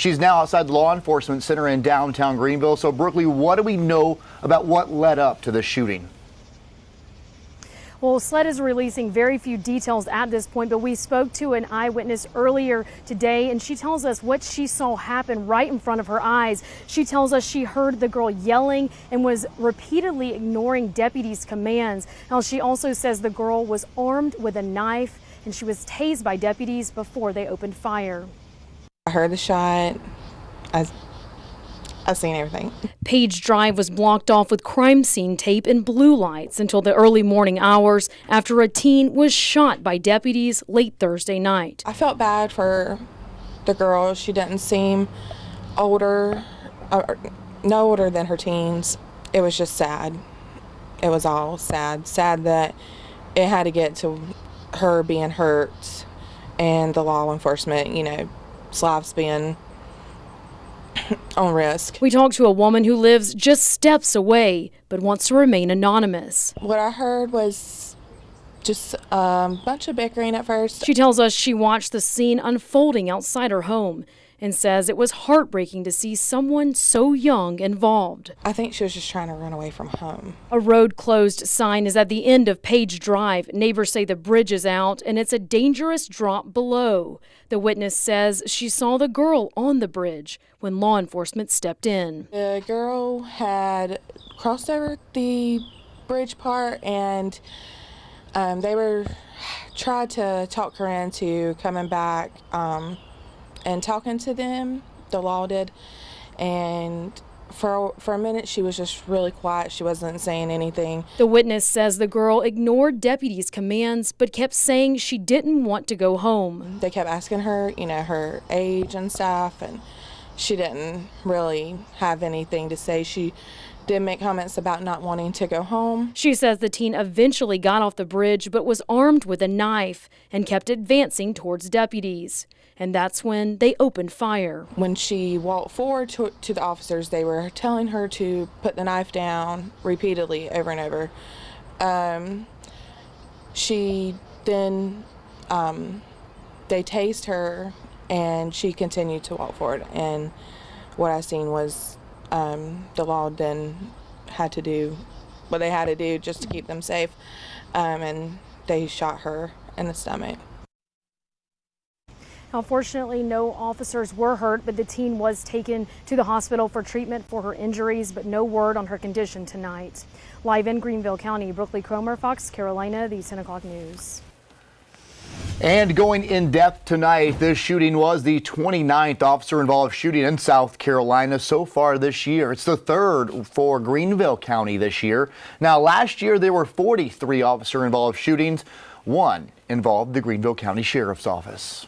She's now outside the law enforcement center in downtown Greenville. So, Brookley, what do we know about what led up to the shooting? Well, SLED is releasing very few details at this point, but we spoke to an eyewitness earlier today, and she tells us what she saw happen right in front of her eyes. She tells us she heard the girl yelling and was repeatedly ignoring deputies' commands. Now, she also says the girl was armed with a knife and she was tased by deputies before they opened fire. I heard the shot. I've seen everything. Page Drive was blocked off with crime scene tape and blue lights until the early morning hours after a teen was shot by deputies late Thursday night. I felt bad for the girl. She didn't seem older, no older than her teens. It was just sad. It was all sad. Sad that it had to get to her being hurt and the law enforcement, lives being on risk. We talked to a woman who lives just steps away but wants to remain anonymous. What I heard was just a bunch of bickering at first. She tells us she watched the scene unfolding outside her home and says it was heartbreaking to see someone so young involved. I think she was just trying to run away from home. A road closed sign is at the end of Page Drive. Neighbors say the bridge is out and it's a dangerous drop below. The witness says she saw the girl on the bridge when law enforcement stepped in. The girl had crossed over the bridge part and they were tried to talk her into coming back and talking to them. The law did, and for a minute she was just really quiet. She wasn't saying anything. The witness says the girl ignored deputies' commands but kept saying she didn't want to go home. They kept asking her, her age and stuff, and she didn't really have anything to say. She did make comments about not wanting to go home. She says the teen eventually got off the bridge but was armed with a knife and kept advancing towards deputies. And that's when they opened fire. When she walked forward to the officers, they were telling her to put the knife down repeatedly over and over. She then, they tased her and she continued to walk forward. And what I seen was the law then had to do what they had to do just to keep them safe. And they shot her in the stomach. Unfortunately, no officers were hurt, but the teen was taken to the hospital for treatment for her injuries, but no word on her condition tonight. Live in Greenville County, Brookley, Cromer, Fox Carolina, the 10 o'clock news. And going in depth tonight, this shooting was the 29th officer-involved shooting in South Carolina so far this year. It's the third for Greenville County this year. Now, last year there were 43 officer-involved shootings. One involved the Greenville County Sheriff's Office.